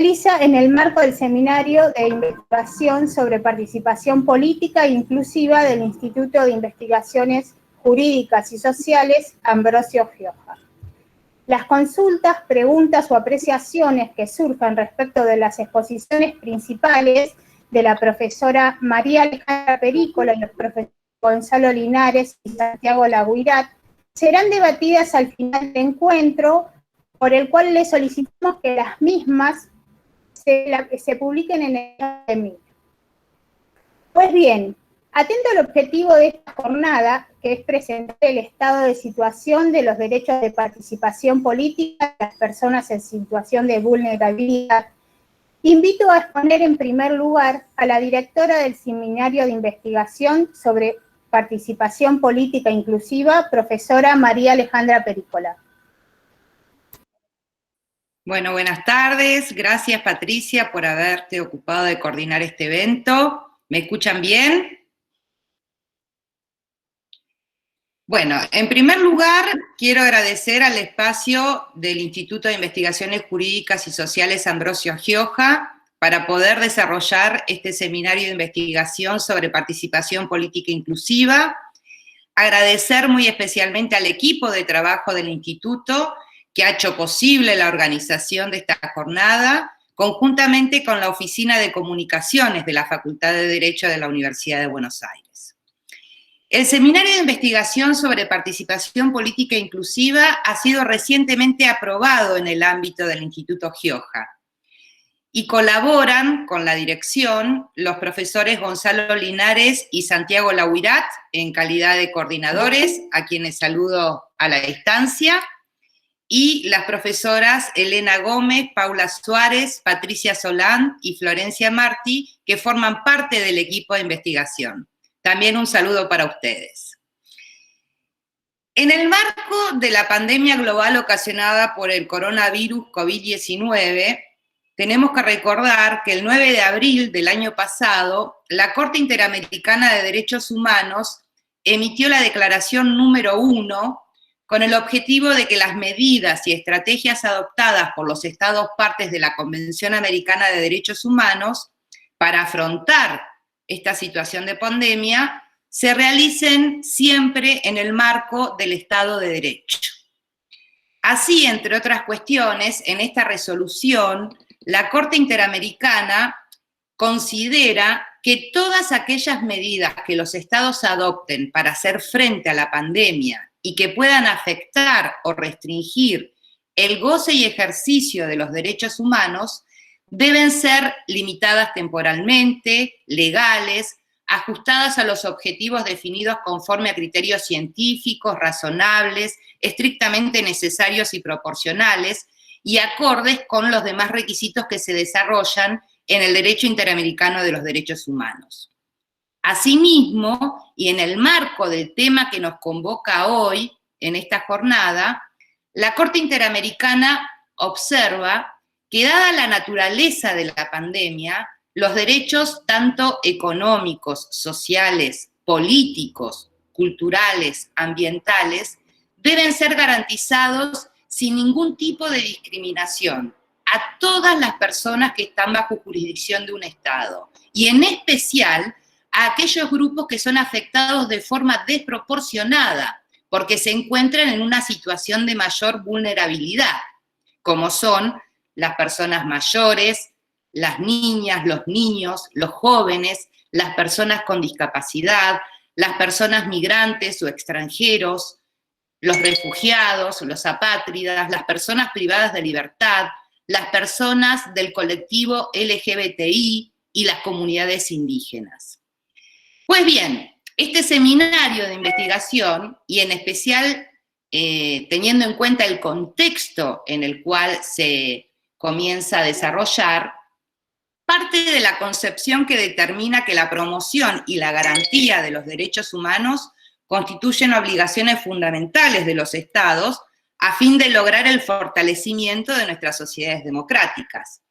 realiza en el marco del Seminario de Investigación sobre Participación Política e Inclusiva del Instituto de Investigaciones Jurídicas y Sociales Ambrosio Gioja. Las consultas, preguntas o apreciaciones que surjan respecto de las exposiciones principales de la profesora María Alejandra Perícola y los profesores Gonzalo Linares y Santiago Laguirat serán debatidas al final del encuentro, por el cual le solicitamos que las mismas se publiquen en el CEMIC. Pues bien, atento al objetivo de esta jornada, que es presentar el estado de situación de los derechos de participación política de las personas en situación de vulnerabilidad, invito a exponer en primer lugar a la directora del Seminario de Investigación sobre Participación Política Inclusiva, profesora María Alejandra Perícola. Bueno, buenas tardes. Gracias, Patricia, por haberte ocupado de coordinar este evento. ¿Me escuchan bien? Bueno, en primer lugar, quiero agradecer al espacio del Instituto de Investigaciones Jurídicas y Sociales Ambrosio Gioja para poder desarrollar este seminario de investigación sobre participación política inclusiva. Agradecer muy especialmente al equipo de trabajo del Instituto que ha hecho posible la organización de esta jornada, conjuntamente con la Oficina de Comunicaciones de la Facultad de Derecho de la Universidad de Buenos Aires. El Seminario de Investigación sobre Participación Política Inclusiva ha sido recientemente aprobado en el ámbito del Instituto Gioja y colaboran con la dirección los profesores Gonzalo Linares y Santiago Laguirat en calidad de coordinadores, a quienes saludo a la distancia, y las profesoras Elena Gómez, Paula Suárez, Patricia Solán y Florencia Martí, que forman parte del equipo de investigación. También un saludo para ustedes. En el marco de la pandemia global ocasionada por el coronavirus COVID-19, tenemos que recordar que el 9 de abril del año pasado, la Corte Interamericana de Derechos Humanos emitió la Declaración número 1 con el objetivo de que las medidas y estrategias adoptadas por los Estados partes de la Convención Americana de Derechos Humanos para afrontar esta situación de pandemia se realicen siempre en el marco del Estado de Derecho. Así, entre otras cuestiones, en esta resolución, la Corte Interamericana considera que todas aquellas medidas que los Estados adopten para hacer frente a la pandemia y que puedan afectar o restringir el goce y ejercicio de los derechos humanos deben ser limitadas temporalmente, legales, ajustadas a los objetivos definidos conforme a criterios científicos, razonables, estrictamente necesarios y proporcionales, y acordes con los demás requisitos que se desarrollan en el derecho interamericano de los derechos humanos. Asimismo, y en el marco del tema que nos convoca hoy, en esta jornada, la Corte Interamericana observa que, dada la naturaleza de la pandemia, los derechos tanto económicos, sociales, políticos, culturales, ambientales, deben ser garantizados sin ningún tipo de discriminación a todas las personas que están bajo jurisdicción de un Estado, y en especial a aquellos grupos que son afectados de forma desproporcionada, porque se encuentran en una situación de mayor vulnerabilidad, como son las personas mayores, las niñas, los niños, los jóvenes, las personas con discapacidad, las personas migrantes o extranjeros, los refugiados, los apátridas, las personas privadas de libertad, las personas del colectivo LGBTI y las comunidades indígenas. Pues bien, este seminario de investigación, y en especial teniendo en cuenta el contexto en el cual se comienza a desarrollar, parte de la concepción que determina que la promoción y la garantía de los derechos humanos constituyen obligaciones fundamentales de los Estados a fin de lograr el fortalecimiento de nuestras sociedades democráticas.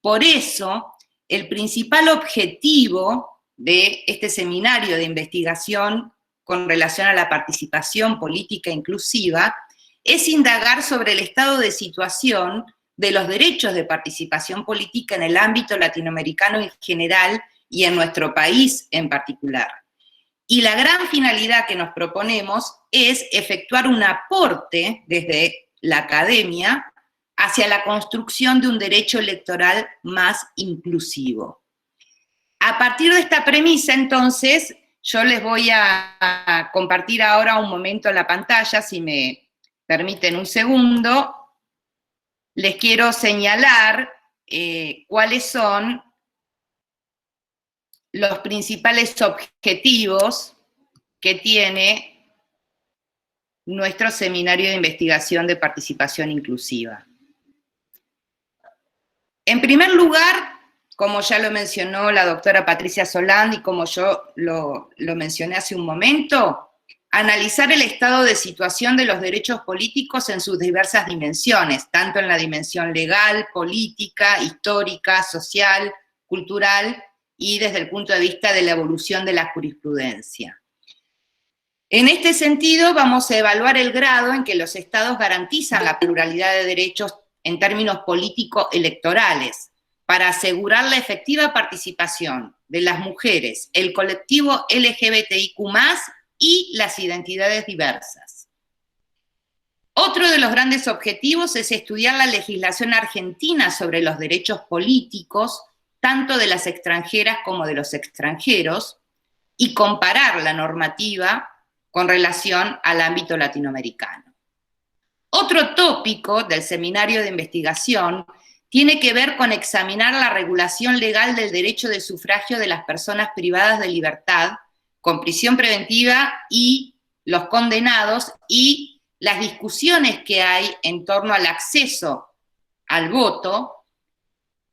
Por eso, el principal objetivo de este seminario de investigación con relación a la participación política inclusiva es indagar sobre el estado de situación de los derechos de participación política en el ámbito latinoamericano en general y en nuestro país en particular. Y la gran finalidad que nos proponemos es efectuar un aporte desde la academia hacia la construcción de un derecho electoral más inclusivo. A partir de esta premisa, entonces, yo les voy a compartir ahora un momento la pantalla, si me permiten un segundo. Les quiero señalar cuáles son los principales objetivos que tiene nuestro seminario de investigación de participación inclusiva. En primer lugar, como ya lo mencionó la doctora Patricia Solán y como yo lo mencioné hace un momento, analizar el estado de situación de los derechos políticos en sus diversas dimensiones, tanto en la dimensión legal, política, histórica, social, cultural, y desde el punto de vista de la evolución de la jurisprudencia. En este sentido, vamos a evaluar el grado en que los estados garantizan la pluralidad de derechos en términos político-electorales, para asegurar la efectiva participación de las mujeres, el colectivo LGBTIQ+, y las identidades diversas. Otro de los grandes objetivos es estudiar la legislación argentina sobre los derechos políticos, tanto de las extranjeras como de los extranjeros, y comparar la normativa con relación al ámbito latinoamericano. Otro tópico del seminario de investigación tiene que ver con examinar la regulación legal del derecho de sufragio de las personas privadas de libertad, con prisión preventiva y los condenados, y las discusiones que hay en torno al acceso al voto,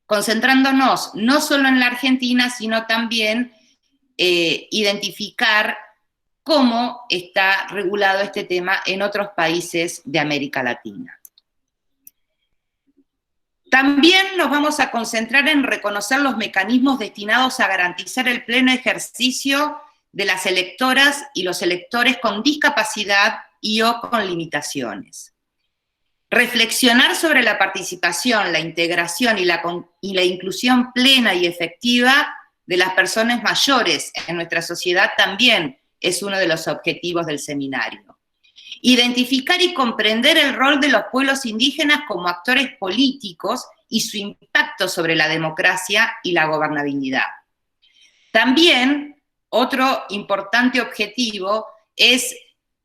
concentrándonos no solo en la Argentina, sino también identificar cómo está regulado este tema en otros países de América Latina. También nos vamos a concentrar en reconocer los mecanismos destinados a garantizar el pleno ejercicio de las electoras y los electores con discapacidad y o con limitaciones. Reflexionar sobre la participación, la integración y la inclusión plena y efectiva de las personas mayores en nuestra sociedad también es uno de los objetivos del seminario. Identificar y comprender el rol de los pueblos indígenas como actores políticos y su impacto sobre la democracia y la gobernabilidad. También, otro importante objetivo es,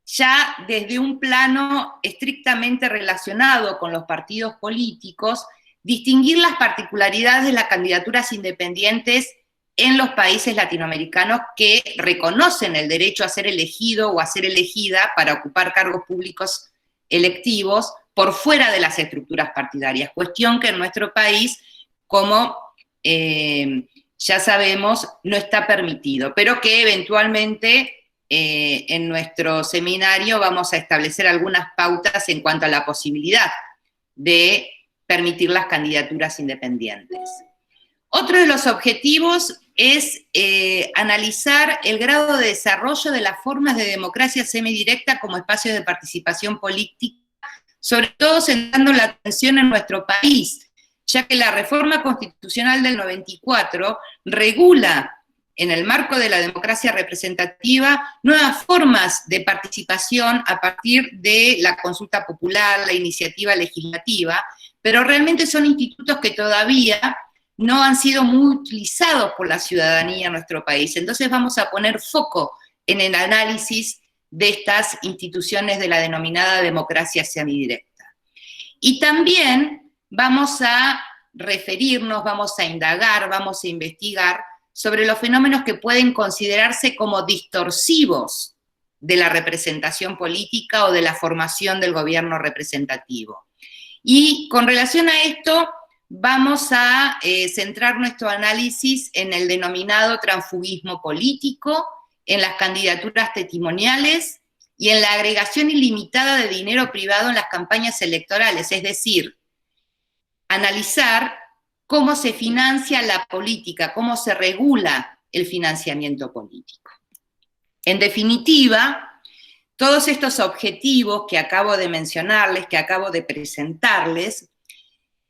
ya desde un plano estrictamente relacionado con los partidos políticos, distinguir las particularidades de las candidaturas independientes en los países latinoamericanos que reconocen el derecho a ser elegido o a ser elegida para ocupar cargos públicos electivos por fuera de las estructuras partidarias, cuestión que en nuestro país, como ya sabemos, no está permitido, pero que eventualmente en nuestro seminario vamos a establecer algunas pautas en cuanto a la posibilidad de permitir las candidaturas independientes. Otro de los objetivos es analizar el grado de desarrollo de las formas de democracia semidirecta como espacios de participación política, sobre todo centrando la atención en nuestro país, ya que la reforma constitucional del 94 regula, en el marco de la democracia representativa, nuevas formas de participación a partir de la consulta popular, la iniciativa legislativa, pero realmente son institutos que todavía no han sido muy utilizados por la ciudadanía en nuestro país. Entonces vamos a poner foco en el análisis de estas instituciones de la denominada democracia semidirecta. Y también vamos a referirnos, vamos a indagar, vamos a investigar sobre los fenómenos que pueden considerarse como distorsivos de la representación política o de la formación del gobierno representativo. Y con relación a esto, vamos a centrar nuestro análisis en el denominado transfugismo político, en las candidaturas testimoniales y en la agregación ilimitada de dinero privado en las campañas electorales, es decir, analizar cómo se financia la política, cómo se regula el financiamiento político. En definitiva, todos estos objetivos que acabo de mencionarles, que acabo de presentarles,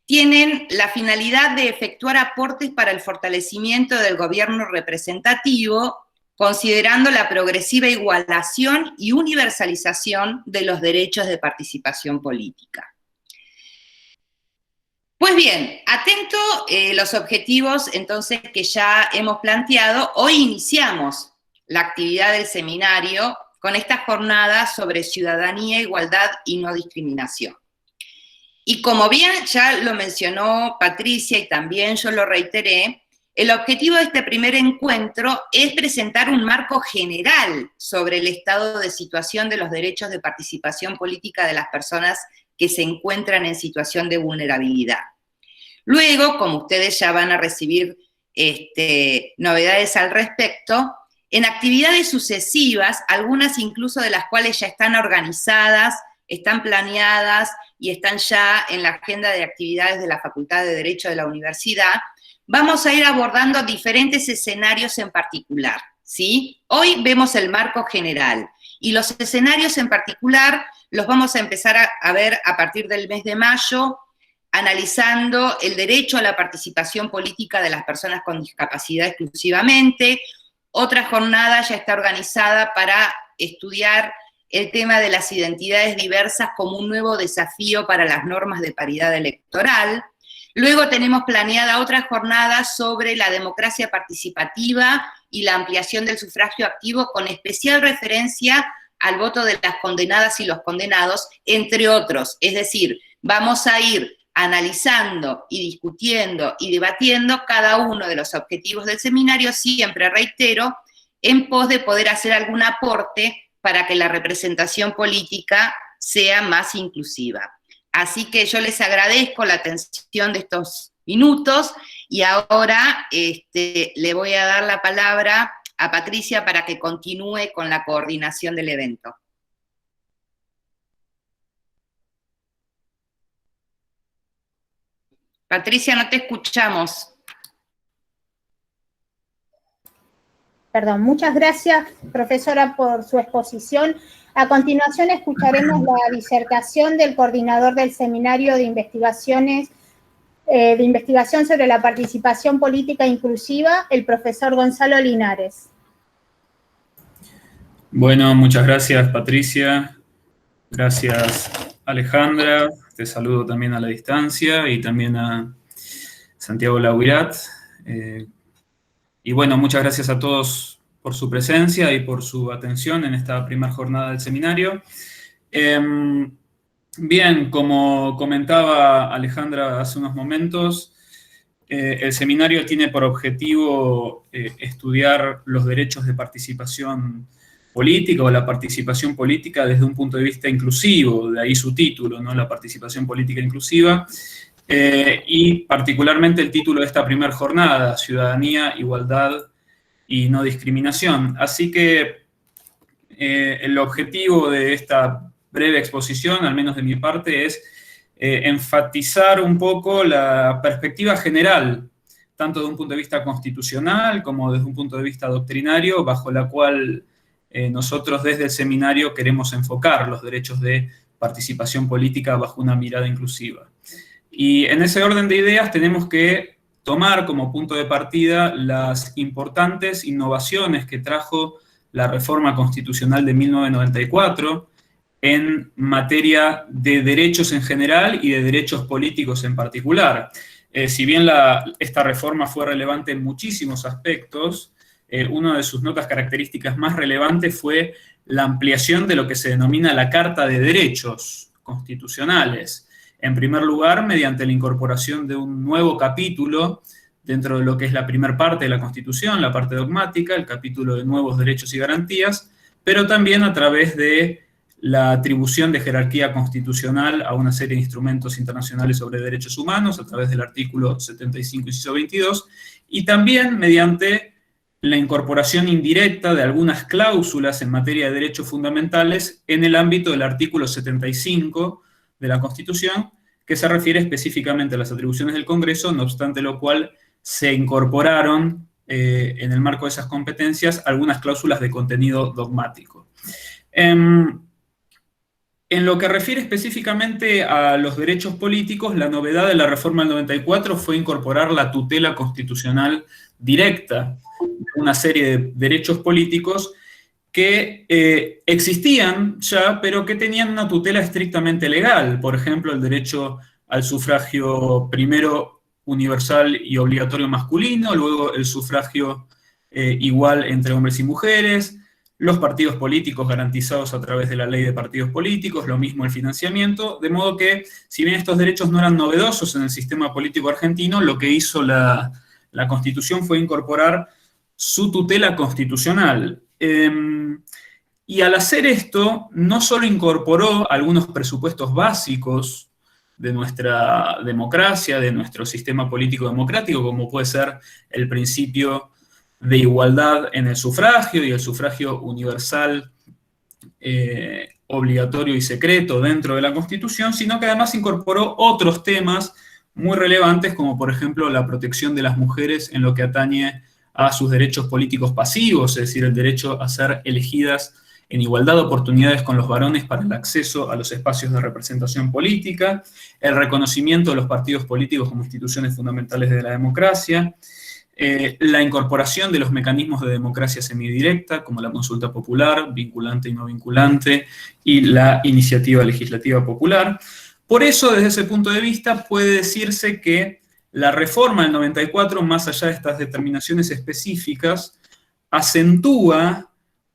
tienen la finalidad de efectuar aportes para el fortalecimiento del gobierno representativo, considerando la progresiva igualación y universalización de los derechos de participación política. Pues bien, atento los objetivos entonces que ya hemos planteado, hoy iniciamos la actividad del seminario con esta jornada sobre ciudadanía, igualdad y no discriminación. Y como bien ya lo mencionó Patricia y también yo lo reiteré, el objetivo de este primer encuentro es presentar un marco general sobre el estado de situación de los derechos de participación política de las personas que se encuentran en situación de vulnerabilidad. Luego, como ustedes ya van a recibir novedades al respecto, en actividades sucesivas, algunas incluso de las cuales ya están organizadas, están planeadas y están ya en la agenda de actividades de la Facultad de Derecho de la Universidad, vamos a ir abordando diferentes escenarios en particular, ¿sí? Hoy vemos el marco general y los escenarios en particular los vamos a empezar a ver a partir del mes de mayo, analizando el derecho a la participación política de las personas con discapacidad exclusivamente. Otra jornada ya está organizada para estudiar el tema de las identidades diversas como un nuevo desafío para las normas de paridad electoral. Luego tenemos planeada otra jornada sobre la democracia participativa y la ampliación del sufragio activo, con especial referencia al voto de las condenadas y los condenados, entre otros. Es decir, vamos a ir analizando y discutiendo y debatiendo cada uno de los objetivos del seminario, siempre, reitero, en pos de poder hacer algún aporte para que la representación política sea más inclusiva. Así que yo les agradezco la atención de estos minutos y ahora le voy a dar la palabra a Patricia para que continúe con la coordinación del evento. Patricia, no te escuchamos. Perdón, muchas gracias, profesora, por su exposición. A continuación escucharemos la disertación del coordinador del Seminario de Investigación sobre la Participación Política Inclusiva, el profesor Gonzalo Linares. Bueno, muchas gracias, Patricia. Gracias, Alejandra. Te saludo también a la distancia y también a Santiago Lauirat. Y bueno, muchas gracias a todos por su presencia y por su atención en esta primera jornada del seminario. Bien, como comentaba Alejandra hace unos momentos, el seminario tiene por objetivo estudiar los derechos de participación política o la participación política desde un punto de vista inclusivo, de ahí su título, ¿no? La participación política inclusiva. Y particularmente el título de esta primera jornada, Ciudadanía, Igualdad y No Discriminación. Así que el objetivo de esta breve exposición, al menos de mi parte, es enfatizar un poco la perspectiva general, tanto de un punto de vista constitucional como desde un punto de vista doctrinario, bajo la cual nosotros desde el seminario queremos enfocar los derechos de participación política bajo una mirada inclusiva. Y en ese orden de ideas tenemos que tomar como punto de partida las importantes innovaciones que trajo la reforma constitucional de 1994 en materia de derechos en general y de derechos políticos en particular. Si bien esta reforma fue relevante en muchísimos aspectos, una de sus notas características más relevantes fue la ampliación de lo que se denomina la Carta de Derechos Constitucionales. En primer lugar, mediante la incorporación de un nuevo capítulo dentro de lo que es la primera parte de la Constitución, la parte dogmática, el capítulo de nuevos derechos y garantías, pero también a través de la atribución de jerarquía constitucional a una serie de instrumentos internacionales sobre derechos humanos, a través del artículo 75, inciso 22, y también mediante la incorporación indirecta de algunas cláusulas en materia de derechos fundamentales en el ámbito del artículo 75 de la Constitución, que se refiere específicamente a las atribuciones del Congreso, no obstante lo cual se incorporaron en el marco de esas competencias algunas cláusulas de contenido dogmático. En lo que refiere específicamente a los derechos políticos, la novedad de la reforma del 94 fue incorporar la tutela constitucional directa de una serie de derechos políticos que existían ya, pero que tenían una tutela estrictamente legal. Por ejemplo, el derecho al sufragio primero universal y obligatorio masculino, luego el sufragio igual entre hombres y mujeres, los partidos políticos garantizados a través de la ley de partidos políticos, lo mismo el financiamiento, de modo que, si bien estos derechos no eran novedosos en el sistema político argentino, lo que hizo la Constitución fue incorporar su tutela constitucional. Y al hacer esto, no solo incorporó algunos presupuestos básicos de nuestra democracia, de nuestro sistema político democrático, como puede ser el principio de igualdad en el sufragio y el sufragio universal, obligatorio y secreto dentro de la Constitución, sino que además incorporó otros temas muy relevantes, como por ejemplo la protección de las mujeres en lo que atañe a sus derechos políticos pasivos, es decir, el derecho a ser elegidas en igualdad de oportunidades con los varones para el acceso a los espacios de representación política, el reconocimiento de los partidos políticos como instituciones fundamentales de la democracia, la incorporación de los mecanismos de democracia semidirecta, como la consulta popular, vinculante y no vinculante, y la iniciativa legislativa popular. Por eso, desde ese punto de vista, puede decirse que la reforma del 94, más allá de estas determinaciones específicas, acentúa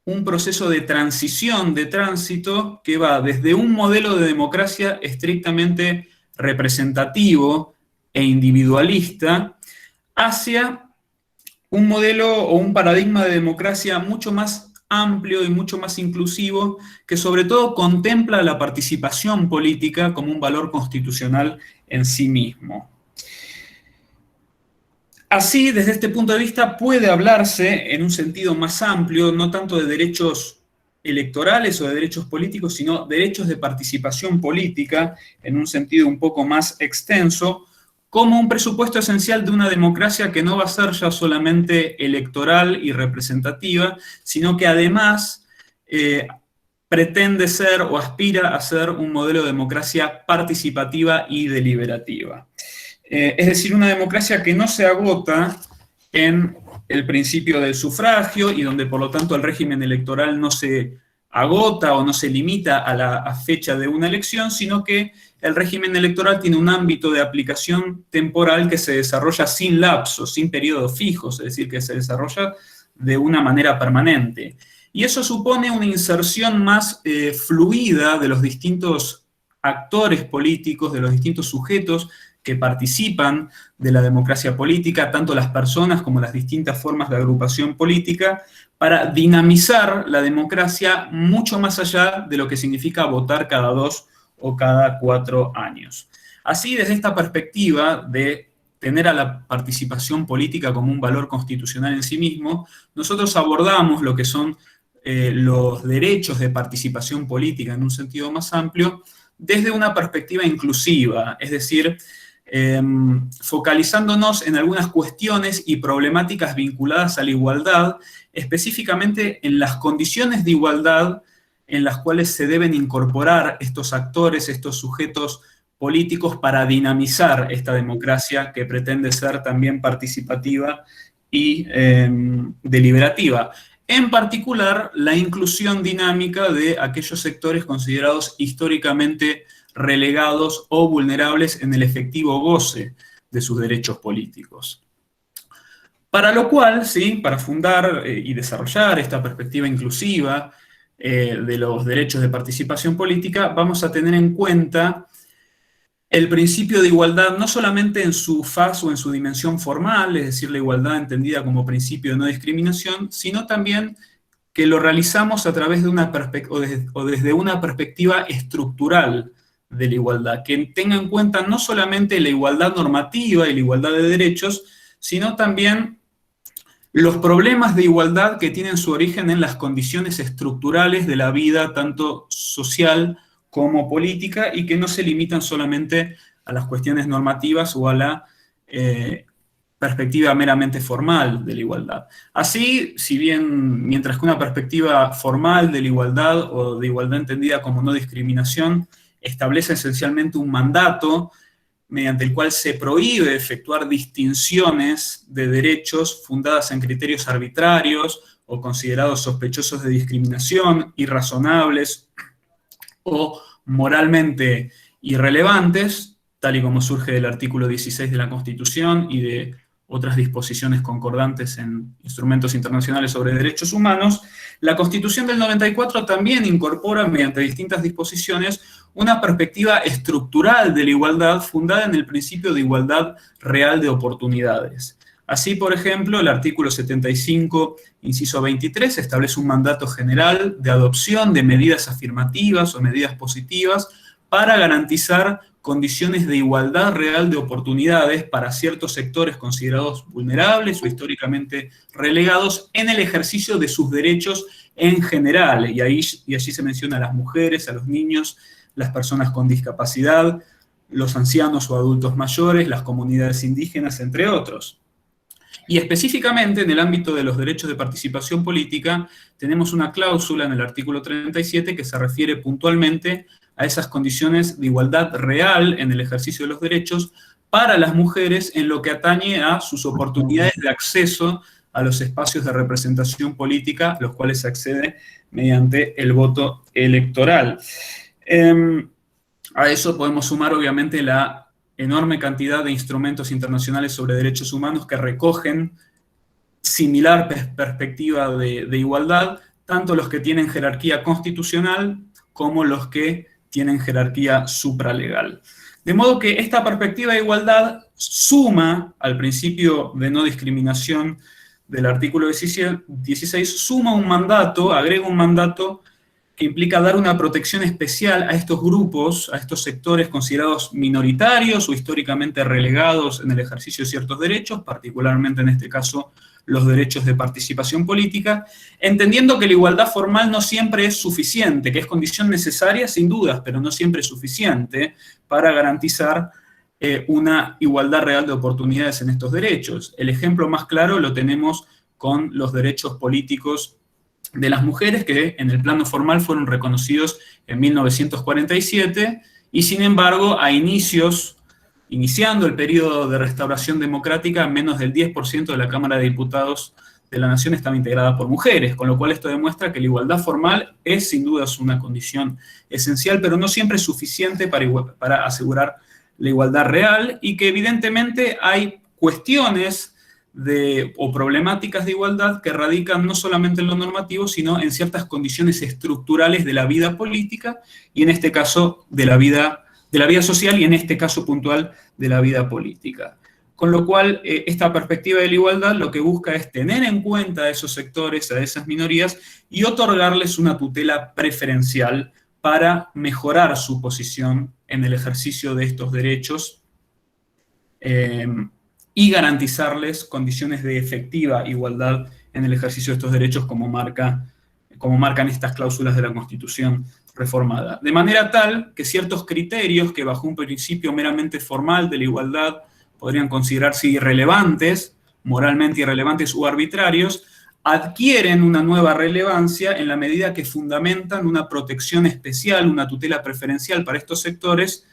un proceso de transición, de tránsito, que va desde un modelo de democracia estrictamente representativo e individualista hacia un modelo o un paradigma de democracia mucho más amplio y mucho más inclusivo, que sobre todo contempla la participación política como un valor constitucional en sí mismo. Así, desde este punto de vista, puede hablarse en un sentido más amplio, no tanto de derechos electorales o de derechos políticos, sino derechos de participación política, en un sentido un poco más extenso, como un presupuesto esencial de una democracia que no va a ser ya solamente electoral y representativa, sino que además pretende ser o aspira a ser un modelo de democracia participativa y deliberativa. Es decir, una democracia que no se agota en el principio del sufragio y donde por lo tanto el régimen electoral no se agota o no se limita a la fecha de una elección, sino que el régimen electoral tiene un ámbito de aplicación temporal que se desarrolla sin lapsos, sin periodos fijos, es decir, que se desarrolla de una manera permanente. Y eso supone una inserción más fluida de los distintos actores políticos, de los distintos sujetos que participan de la democracia política, tanto las personas como las distintas formas de agrupación política, para dinamizar la democracia mucho más allá de lo que significa votar cada 2 o cada 4 años. Así, desde esta perspectiva de tener a la participación política como un valor constitucional en sí mismo, nosotros abordamos lo que son los derechos de participación política en un sentido más amplio, desde una perspectiva inclusiva, es decir, focalizándonos en algunas cuestiones y problemáticas vinculadas a la igualdad, específicamente en las condiciones de igualdad en las cuales se deben incorporar estos actores, estos sujetos políticos para dinamizar esta democracia que pretende ser también participativa y deliberativa. En particular, la inclusión dinámica de aquellos sectores considerados históricamente relegados o vulnerables en el efectivo goce de sus derechos políticos. Para lo cual, ¿sí?, para fundar y desarrollar esta perspectiva inclusiva de los derechos de participación política, vamos a tener en cuenta el principio de igualdad no solamente en su faz o en su dimensión formal, es decir, la igualdad entendida como principio de no discriminación, sino también que lo realizamos a través de una desde una perspectiva estructural de la igualdad, que tenga en cuenta no solamente la igualdad normativa y la igualdad de derechos, sino también los problemas de igualdad que tienen su origen en las condiciones estructurales de la vida, tanto social como política, y que no se limitan solamente a las cuestiones normativas o a la perspectiva meramente formal de la igualdad. Así, si bien, mientras que una perspectiva formal de la igualdad o de igualdad entendida como no discriminación establece esencialmente un mandato mediante el cual se prohíbe efectuar distinciones de derechos fundadas en criterios arbitrarios o considerados sospechosos de discriminación, irrazonables o moralmente irrelevantes, tal y como surge del artículo 16 de la Constitución y de otras disposiciones concordantes en instrumentos internacionales sobre derechos humanos, la Constitución del 94 también incorpora, mediante distintas disposiciones, una perspectiva estructural de la igualdad fundada en el principio de igualdad real de oportunidades. Así, por ejemplo, el artículo 75, inciso 23, establece un mandato general de adopción de medidas afirmativas o medidas positivas para garantizar condiciones de igualdad real de oportunidades para ciertos sectores considerados vulnerables o históricamente relegados en el ejercicio de sus derechos en general. Y allí se menciona a las mujeres, a los niños, las personas con discapacidad, los ancianos o adultos mayores, las comunidades indígenas, entre otros. Y específicamente en el ámbito de los derechos de participación política, tenemos una cláusula en el artículo 37 que se refiere puntualmente a esas condiciones de igualdad real en el ejercicio de los derechos para las mujeres en lo que atañe a sus oportunidades de acceso a los espacios de representación política, a los cuales se accede mediante el voto electoral. A eso podemos sumar, obviamente, la enorme cantidad de instrumentos internacionales sobre derechos humanos que recogen similar perspectiva de igualdad, tanto los que tienen jerarquía constitucional como los que tienen jerarquía supralegal. De modo que esta perspectiva de igualdad suma al principio de no discriminación del artículo 16, suma un mandato, agrega un mandato que implica dar una protección especial a estos grupos, a estos sectores considerados minoritarios o históricamente relegados en el ejercicio de ciertos derechos, particularmente en este caso los derechos de participación política, entendiendo que la igualdad formal no siempre es suficiente, que es condición necesaria sin dudas, pero no siempre es suficiente para garantizar una igualdad real de oportunidades en estos derechos. El ejemplo más claro lo tenemos con los derechos políticos de las mujeres, que en el plano formal fueron reconocidos en 1947, y sin embargo, iniciando el periodo de restauración democrática, menos del 10% de la Cámara de Diputados de la Nación estaba integrada por mujeres, con lo cual esto demuestra que la igualdad formal es sin duda una condición esencial, pero no siempre es suficiente para asegurar la igualdad real, y que evidentemente hay cuestiones o problemáticas de igualdad que radican no solamente en lo normativo, sino en ciertas condiciones estructurales de la vida política, y en este caso de la vida social, y en este caso puntual de la vida política. Con lo cual, esta perspectiva de la igualdad lo que busca es tener en cuenta a esos sectores, a esas minorías, y otorgarles una tutela preferencial para mejorar su posición en el ejercicio de estos derechos y garantizarles condiciones de efectiva igualdad en el ejercicio de estos derechos como marcan estas cláusulas de la Constitución reformada. De manera tal que ciertos criterios que bajo un principio meramente formal de la igualdad podrían considerarse irrelevantes, moralmente irrelevantes o arbitrarios, adquieren una nueva relevancia en la medida que fundamentan una protección especial, una tutela preferencial para estos sectores,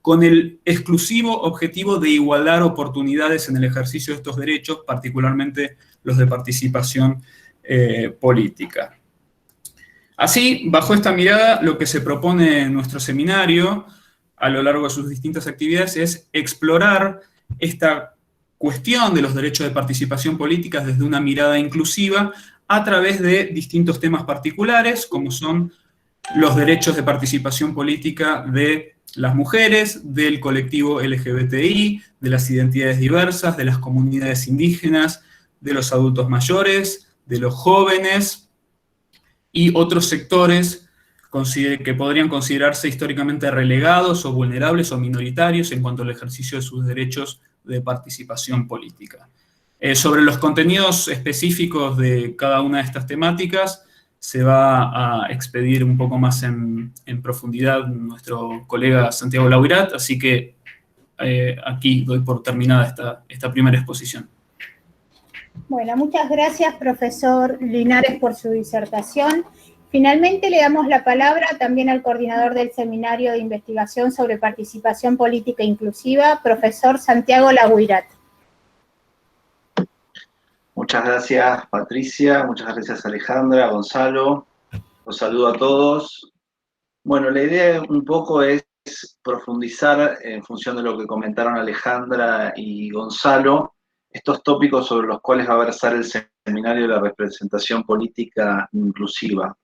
con el exclusivo objetivo de igualar oportunidades en el ejercicio de estos derechos, particularmente los de participación política. Así, bajo esta mirada, lo que se propone en nuestro seminario, a lo largo de sus distintas actividades, es explorar esta cuestión de los derechos de participación política desde una mirada inclusiva a través de distintos temas particulares, como son los derechos de participación política de las mujeres, del colectivo LGBTI, de las identidades diversas, de las comunidades indígenas, de los adultos mayores, de los jóvenes y otros sectores que podrían considerarse históricamente relegados o vulnerables o minoritarios en cuanto al ejercicio de sus derechos de participación política. Sobre los contenidos específicos de cada una de estas temáticas se va a expedir un poco más en profundidad nuestro colega Santiago Lauirat, así que aquí doy por terminada esta primera exposición. Bueno, muchas gracias, profesor Linares, por su disertación. Finalmente le damos la palabra también al coordinador del Seminario de Investigación sobre Participación Política Inclusiva, profesor Santiago Laguirat. Muchas gracias, Patricia, muchas gracias, Alejandra, Gonzalo. Los saludo a todos. Bueno, la idea un poco es profundizar, en función de lo que comentaron Alejandra y Gonzalo, estos tópicos sobre los cuales va a versar el Seminario de la Representación Política Inclusiva.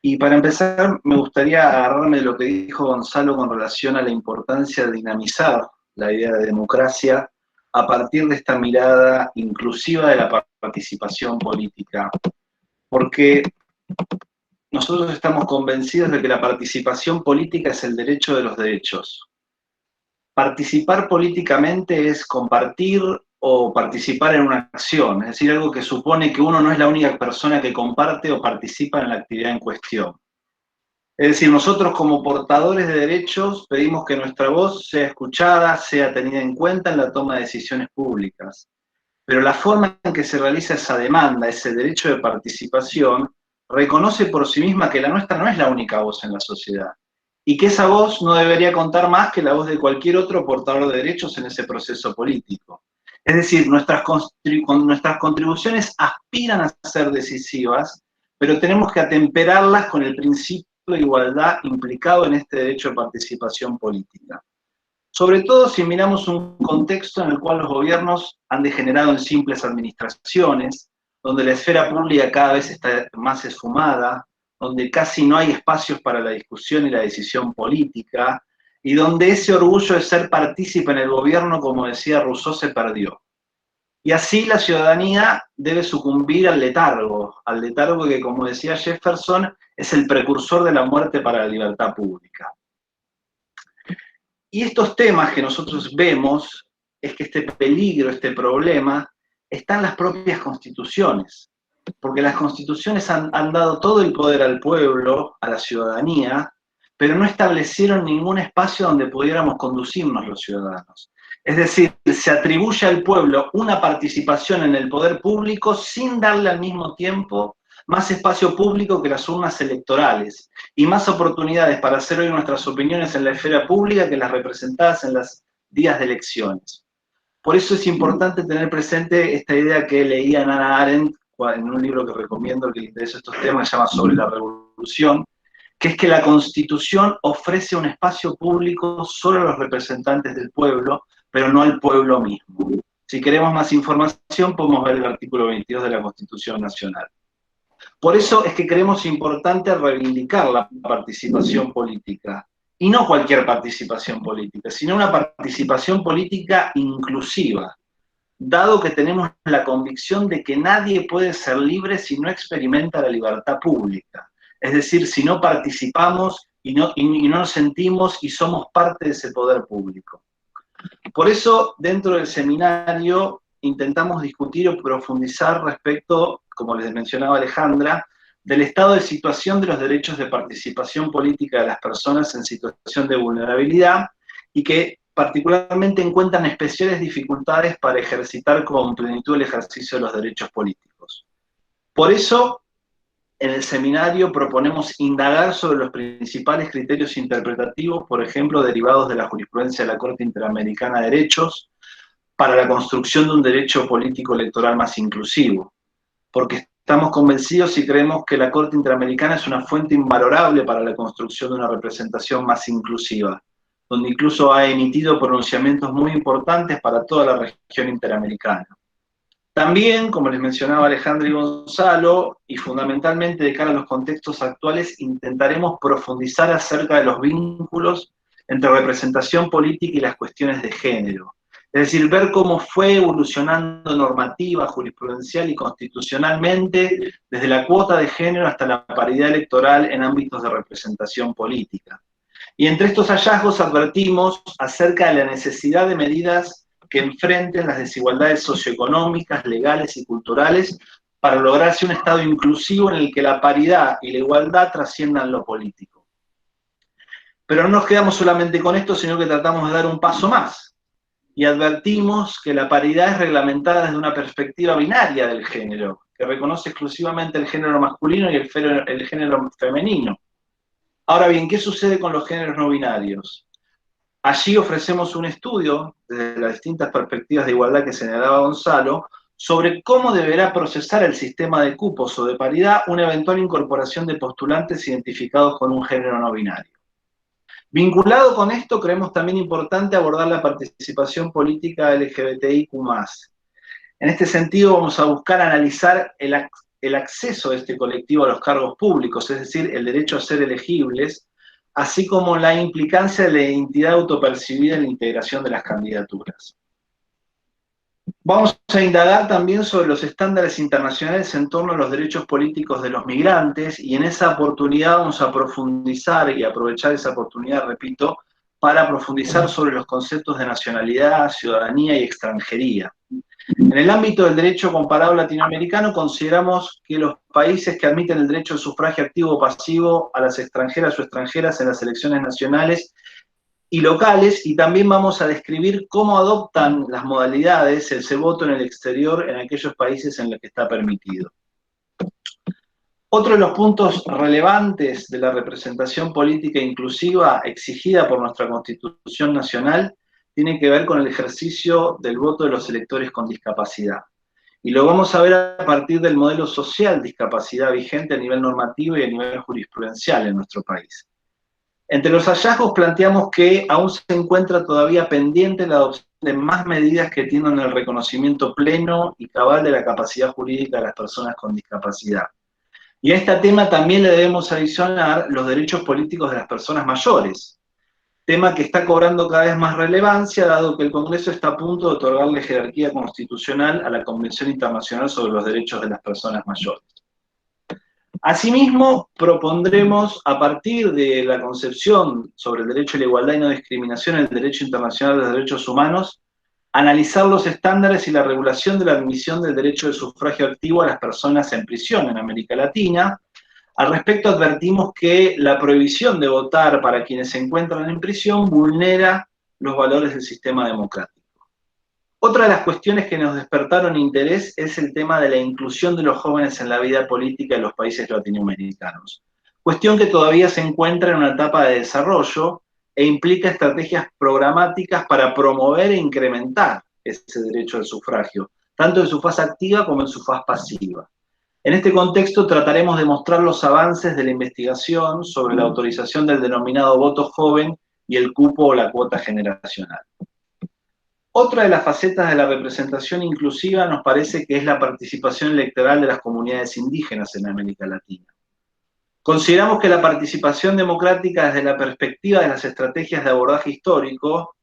Y para empezar, me gustaría agarrarme de lo que dijo Gonzalo con relación a la importancia de dinamizar la idea de democracia a partir de esta mirada inclusiva de la participación política. Porque nosotros estamos convencidos de que la participación política es el derecho de los derechos. Participar políticamente es compartir o participar en una acción, es decir, algo que supone que uno no es la única persona que comparte o participa en la actividad en cuestión. Es decir, nosotros como portadores de derechos pedimos que nuestra voz sea escuchada, sea tenida en cuenta en la toma de decisiones públicas. Pero la forma en que se realiza esa demanda, ese derecho de participación, reconoce por sí misma que la nuestra no es la única voz en la sociedad y que esa voz no debería contar más que la voz de cualquier otro portador de derechos en ese proceso político. Es decir, nuestras contribuciones aspiran a ser decisivas, pero tenemos que atemperarlas con el principio de igualdad implicado en este derecho de participación política. Sobre todo si miramos un contexto en el cual los gobiernos han degenerado en simples administraciones, donde la esfera pública cada vez está más esfumada, donde casi no hay espacios para la discusión y la decisión política, y donde ese orgullo de ser partícipe en el gobierno, como decía Rousseau, se perdió. Y así la ciudadanía debe sucumbir al letargo que, como decía Jefferson, es el precursor de la muerte para la libertad pública. Y estos temas que nosotros vemos, es que este peligro, este problema, está en las propias constituciones, porque las constituciones han dado todo el poder al pueblo, a la ciudadanía, pero no establecieron ningún espacio donde pudiéramos conducirnos los ciudadanos. Es decir, se atribuye al pueblo una participación en el poder público sin darle al mismo tiempo más espacio público que las urnas electorales y más oportunidades para hacer oír nuestras opiniones en la esfera pública que las representadas en los días de elecciones. Por eso es importante tener presente esta idea que leía Hannah Arendt en un libro que recomiendo que le interese estos temas, se llama Sobre la Revolución, que es que la Constitución ofrece un espacio público solo a los representantes del pueblo, pero no al pueblo mismo. Si queremos más información, podemos ver el artículo 22 de la Constitución Nacional. Por eso es que creemos importante reivindicar la participación política, y no cualquier participación política, sino una participación política inclusiva, dado que tenemos la convicción de que nadie puede ser libre si no experimenta la libertad pública. Es decir, si no participamos y no nos sentimos y somos parte de ese poder público. Por eso, dentro del seminario, intentamos discutir o profundizar respecto, como les mencionaba Alejandra, del estado de situación de los derechos de participación política de las personas en situación de vulnerabilidad y que particularmente encuentran especiales dificultades para ejercitar con plenitud el ejercicio de los derechos políticos. Por eso, en el seminario proponemos indagar sobre los principales criterios interpretativos, por ejemplo, derivados de la jurisprudencia de la Corte Interamericana de Derechos, para la construcción de un derecho político electoral más inclusivo. Porque estamos convencidos y creemos que la Corte Interamericana es una fuente invalorable para la construcción de una representación más inclusiva, donde incluso ha emitido pronunciamientos muy importantes para toda la región interamericana. También, como les mencionaba Alejandra y Gonzalo, y fundamentalmente de cara a los contextos actuales, intentaremos profundizar acerca de los vínculos entre representación política y las cuestiones de género. Es decir, ver cómo fue evolucionando normativa, jurisprudencial y constitucionalmente desde la cuota de género hasta la paridad electoral en ámbitos de representación política. Y entre estos hallazgos advertimos acerca de la necesidad de medidas que enfrenten las desigualdades socioeconómicas, legales y culturales para lograrse un Estado inclusivo en el que la paridad y la igualdad trasciendan lo político. Pero no nos quedamos solamente con esto, sino que tratamos de dar un paso más. y advertimos que la paridad es reglamentada desde una perspectiva binaria del género, que reconoce exclusivamente el género masculino y el género femenino. Ahora bien, ¿qué sucede con los géneros no binarios? Allí ofrecemos un estudio, desde las distintas perspectivas de igualdad que señalaba Gonzalo, sobre cómo deberá procesar el sistema de cupos o de paridad una eventual incorporación de postulantes identificados con un género no binario. Vinculado con esto, creemos también importante abordar la participación política LGBTIQ+. En este sentido, vamos a buscar analizar el acceso de este colectivo a los cargos públicos, es decir, el derecho a ser elegibles, así como la implicancia de la identidad autopercibida en la integración de las candidaturas. Vamos a indagar también sobre los estándares internacionales en torno a los derechos políticos de los migrantes, y en esa oportunidad vamos a profundizar y aprovechar esa oportunidad, repito, para profundizar sobre los conceptos de nacionalidad, ciudadanía y extranjería. En el ámbito del derecho comparado latinoamericano, consideramos que los países que admiten el derecho al sufragio activo o pasivo a las extranjeras o extranjeras en las elecciones nacionales y locales, y también vamos a describir cómo adoptan las modalidades el voto en el exterior en aquellos países en los que está permitido. Otro de los puntos relevantes de la representación política inclusiva exigida por nuestra Constitución Nacional tiene que ver con el ejercicio del voto de los electores con discapacidad. Y lo vamos a ver a partir del modelo social de discapacidad vigente a nivel normativo y a nivel jurisprudencial en nuestro país. Entre los hallazgos planteamos que aún se encuentra todavía pendiente la adopción de más medidas que tiendan el reconocimiento pleno y cabal de la capacidad jurídica de las personas con discapacidad. Y a este tema también le debemos adicionar los derechos políticos de las personas mayores, tema que está cobrando cada vez más relevancia, dado que el Congreso está a punto de otorgarle jerarquía constitucional a la Convención Internacional sobre los Derechos de las Personas Mayores. Asimismo, propondremos, a partir de la concepción sobre el derecho a la igualdad y no discriminación en el derecho internacional de los derechos humanos, analizar los estándares y la regulación de la admisión del derecho de sufragio activo a las personas en prisión en América Latina. Al respecto, advertimos que la prohibición de votar para quienes se encuentran en prisión vulnera los valores del sistema democrático. Otra de las cuestiones que nos despertaron interés es el tema de la inclusión de los jóvenes en la vida política de los países latinoamericanos, cuestión que todavía se encuentra en una etapa de desarrollo e implica estrategias programáticas para promover e incrementar ese derecho al sufragio, tanto en su fase activa como en su fase pasiva. En este contexto trataremos de mostrar los avances de la investigación sobre la autorización del denominado voto joven y el cupo o la cuota generacional. Otra de las facetas de la representación inclusiva nos parece que es la participación electoral de las comunidades indígenas en América Latina. Consideramos que la participación democrática desde la perspectiva de las estrategias de abordaje histórico,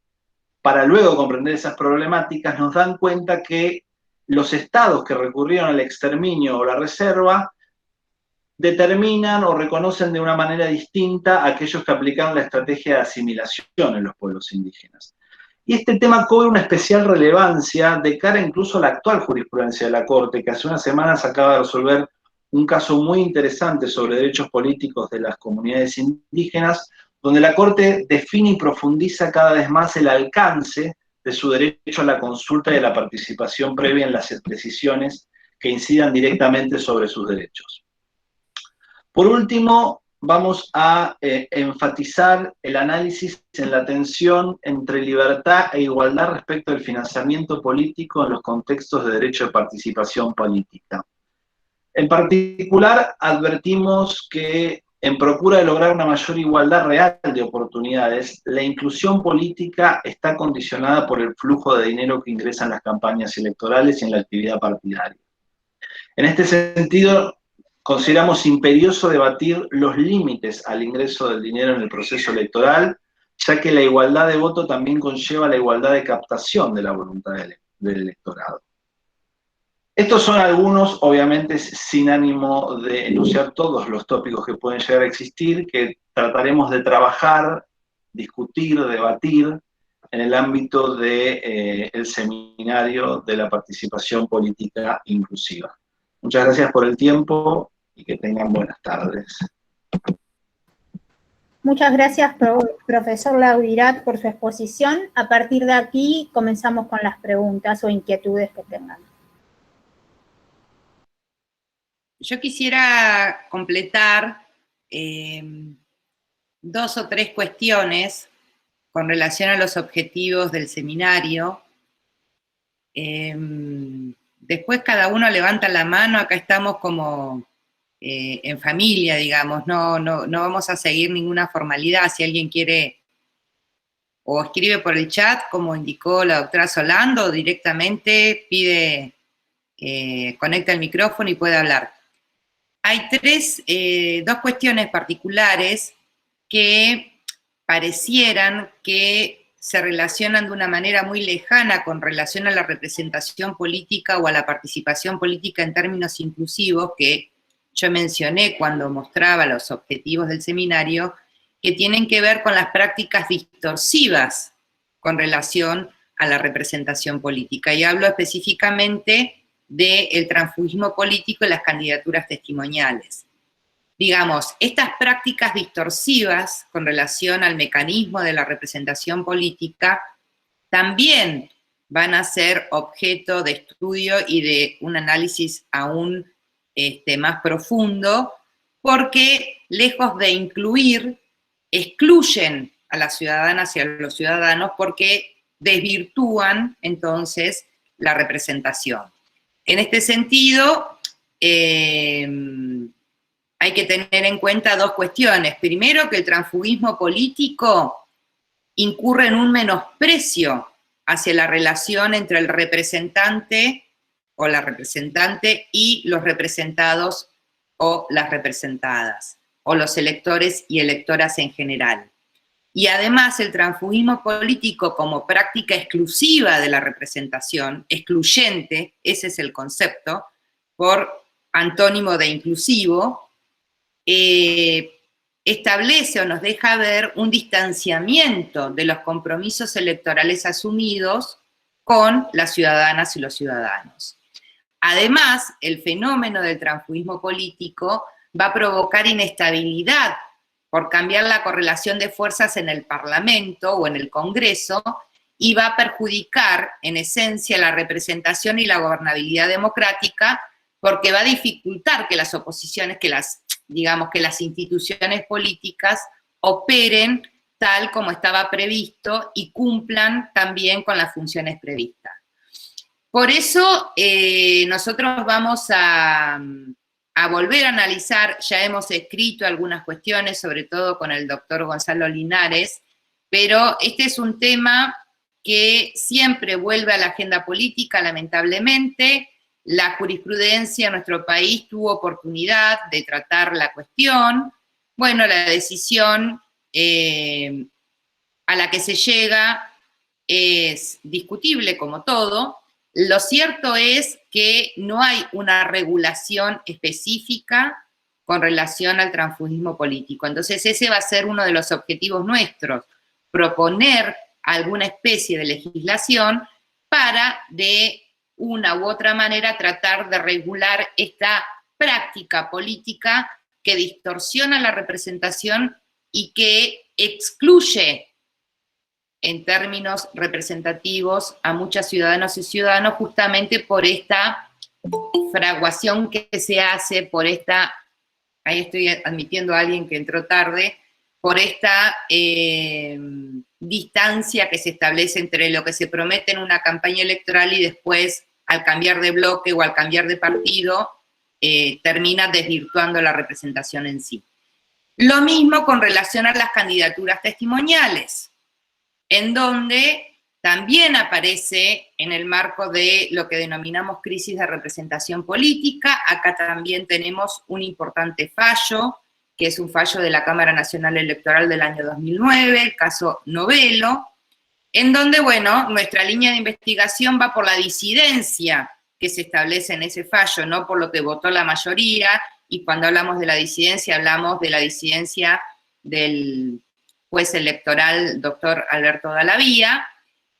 para luego comprender esas problemáticas, nos dan cuenta que los estados que recurrieron al exterminio o la reserva determinan o reconocen de una manera distinta a aquellos que aplicaron la estrategia de asimilación en los pueblos indígenas. Y este tema cobra una especial relevancia de cara incluso a la actual jurisprudencia de la Corte, que hace unas semanas acaba de resolver un caso muy interesante sobre derechos políticos de las comunidades indígenas, donde la Corte define y profundiza cada vez más el alcance de su derecho a la consulta y a la participación previa en las decisiones que incidan directamente sobre sus derechos. Por último, vamos a enfatizar el análisis en la tensión entre libertad e igualdad respecto al financiamiento político en los contextos de derecho de participación política. En particular, advertimos que en procura de lograr una mayor igualdad real de oportunidades, la inclusión política está condicionada por el flujo de dinero que ingresa en las campañas electorales y en la actividad partidaria. En este sentido, consideramos imperioso debatir los límites al ingreso del dinero en el proceso electoral, ya que la igualdad de voto también conlleva la igualdad de captación de la voluntad del electorado. Estos son algunos, obviamente sin ánimo de enunciar todos los tópicos que pueden llegar a existir, que trataremos de trabajar, discutir, debatir en el ámbito del seminario de la participación política inclusiva. Muchas gracias por el tiempo y que tengan buenas tardes. Muchas gracias, profesor Laurirat, por su exposición. A partir de aquí comenzamos con las preguntas o inquietudes que tengan. Yo quisiera completar 2 o 3 cuestiones con relación a los objetivos del seminario. Después cada uno levanta la mano, acá estamos como en familia, digamos, no vamos a seguir ninguna formalidad. Si alguien quiere o escribe por el chat, como indicó la doctora Solando, o directamente pide, conecta el micrófono y puede hablar. Hay 2 cuestiones particulares que parecieran que se relacionan de una manera muy lejana con relación a la representación política o a la participación política en términos inclusivos, que yo mencioné cuando mostraba los objetivos del seminario, que tienen que ver con las prácticas distorsivas con relación a la representación política. Y hablo específicamente del transfugismo político y las candidaturas testimoniales. Digamos, estas prácticas distorsivas con relación al mecanismo de la representación política también van a ser objeto de estudio y de un análisis aún más profundo, porque lejos de incluir, excluyen a las ciudadanas y a los ciudadanos porque desvirtúan entonces la representación. En este sentido, hay que tener en cuenta 2 cuestiones. Primero, que el transfugismo político incurre en un menosprecio hacia la relación entre el representante o la representante y los representados o las representadas, o los electores y electoras en general. Y además el transfugismo político como práctica exclusiva de la representación, excluyente, ese es el concepto, por antónimo de inclusivo, establece o nos deja ver un distanciamiento de los compromisos electorales asumidos con las ciudadanas y los ciudadanos. Además, el fenómeno del transfugismo político va a provocar inestabilidad por cambiar la correlación de fuerzas en el Parlamento o en el Congreso, y va a perjudicar, en esencia, la representación y la gobernabilidad democrática, porque va a dificultar que las oposiciones, que las instituciones políticas operen tal como estaba previsto y cumplan también con las funciones previstas. Por eso nosotros vamos a volver a analizar, ya hemos escrito algunas cuestiones, sobre todo con el doctor Gonzalo Linares, pero este es un tema que siempre vuelve a la agenda política, lamentablemente. La jurisprudencia en nuestro país tuvo oportunidad de tratar la cuestión. Bueno, la decisión a la que se llega es discutible como todo. Lo cierto es que no hay una regulación específica con relación al transfugismo político. Entonces ese va a ser uno de los objetivos nuestros, proponer alguna especie de legislación para de una u otra manera tratar de regular esta práctica política que distorsiona la representación y que excluye en términos representativos a muchas ciudadanas y ciudadanos justamente por esta fraguación que se hace, por esta, ahí estoy admitiendo a alguien que entró tarde, por esta distancia que se establece entre lo que se promete en una campaña electoral y después, al cambiar de bloque o al cambiar de partido, termina desvirtuando la representación en sí. Lo mismo con relación a las candidaturas testimoniales, en donde también aparece en el marco de lo que denominamos crisis de representación política. Acá también tenemos un importante fallo, que es un fallo de la Cámara Nacional Electoral del año 2009, el caso Novelo, en donde, bueno, nuestra línea de investigación va por la disidencia que se establece en ese fallo, no por lo que votó la mayoría, y cuando hablamos de la disidencia, hablamos de la disidencia del juez electoral, doctor Alberto Dallavía,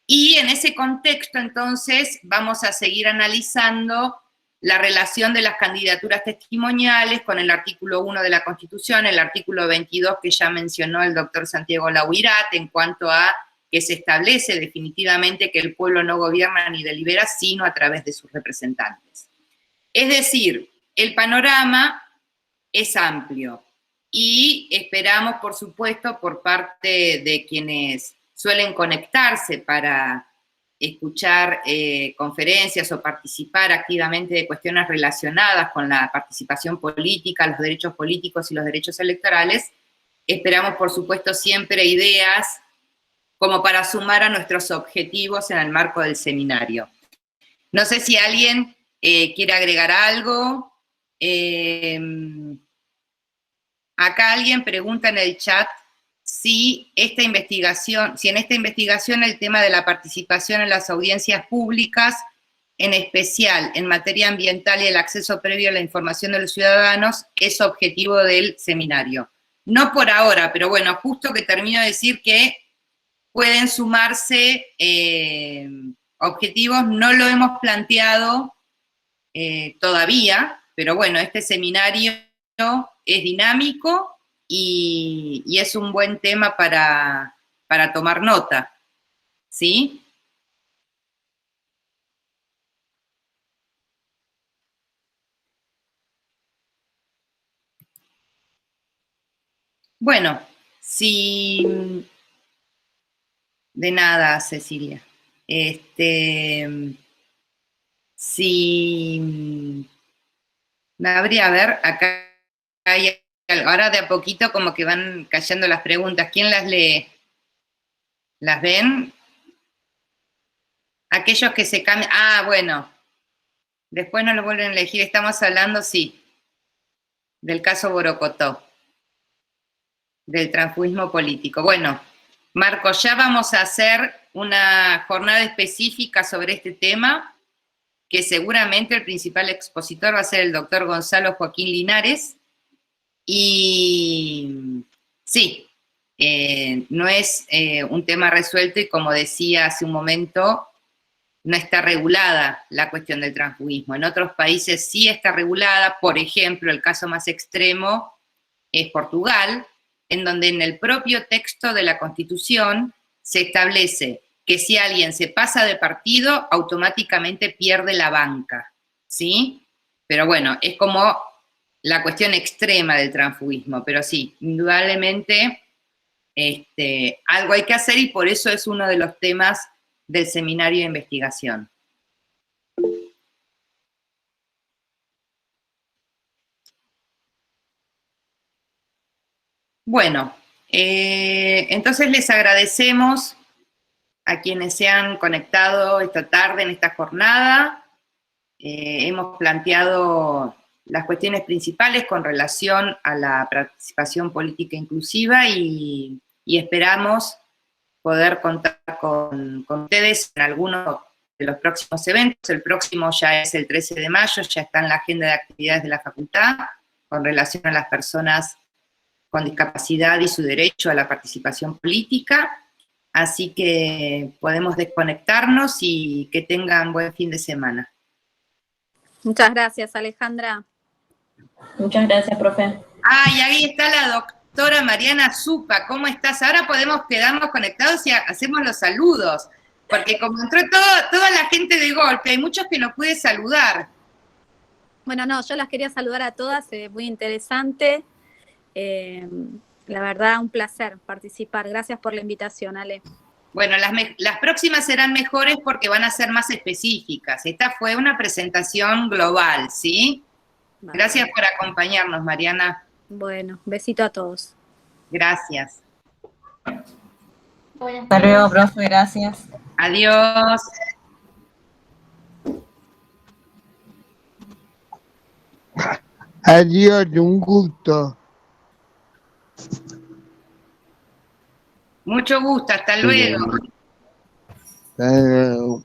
y en ese contexto, entonces, vamos a seguir analizando la relación de las candidaturas testimoniales con el artículo 1 de la Constitución, el artículo 22 que ya mencionó el doctor Santiago Lauirat, en cuanto a que se establece definitivamente que el pueblo no gobierna ni delibera, sino a través de sus representantes. Es decir, el panorama es amplio y esperamos, por supuesto, por parte de quienes suelen conectarse para escuchar conferencias o participar activamente de cuestiones relacionadas con la participación política, los derechos políticos y los derechos electorales, esperamos, por supuesto, siempre ideas como para sumar a nuestros objetivos en el marco del seminario. No sé si alguien quiere agregar algo. Acá alguien pregunta en el chat si en esta investigación el tema de la participación en las audiencias públicas, en especial en materia ambiental y el acceso previo a la información de los ciudadanos, es objetivo del seminario. No por ahora, pero bueno, justo que termino de decir que pueden sumarse objetivos, no lo hemos planteado todavía, pero bueno, este seminario es dinámico y es un buen tema para tomar nota, ¿sí? Bueno, si... De nada, Cecilia. Si... Habría, a ver, acá hay... Ahora de a poquito como que van cayendo las preguntas. ¿Quién las lee? ¿Las ven? Aquellos que se cambian... Ah, bueno. Después no lo vuelven a elegir. Estamos hablando, sí, del caso Borocotó, del transfugismo político. Bueno, Marco, ya vamos a hacer una jornada específica sobre este tema, que seguramente el principal expositor va a ser el doctor Gonzalo Joaquín Linares. Y sí, no es un tema resuelto y, como decía hace un momento, no está regulada la cuestión del transfugismo. En otros países sí está regulada. Por ejemplo, el caso más extremo es Portugal, en donde en el propio texto de la Constitución se establece que si alguien se pasa de partido, automáticamente pierde la banca, ¿sí? Pero bueno, es como la cuestión extrema del transfugismo, pero sí, indudablemente algo hay que hacer y por eso es uno de los temas del seminario de investigación. Bueno, entonces les agradecemos a quienes se han conectado esta tarde en esta jornada. Hemos planteado las cuestiones principales con relación a la participación política inclusiva y esperamos poder contar con ustedes en alguno de los próximos eventos. El próximo ya es el 13 de mayo, ya está en la agenda de actividades de la facultad con relación a las personas con discapacidad y su derecho a la participación política. Así que podemos desconectarnos y que tengan buen fin de semana. Muchas gracias, Alejandra. Muchas gracias, profe. Ah, y ahí está la doctora Mariana Zupa. ¿Cómo estás? Ahora podemos quedarnos conectados y hacemos los saludos, porque como entró toda la gente de golpe, hay muchos que no pude saludar. Bueno, no, yo las quería saludar a todas, muy interesante. La verdad, un placer participar. Gracias por la invitación, Ale. Bueno, las próximas serán mejores porque van a ser más específicas. Esta fue una presentación global, ¿sí? Vale. Gracias por acompañarnos, Mariana. Bueno, besito a todos. Gracias. Hasta luego, profe, gracias. Adiós. Adiós, un gusto. Mucho gusto, hasta luego. Hasta luego.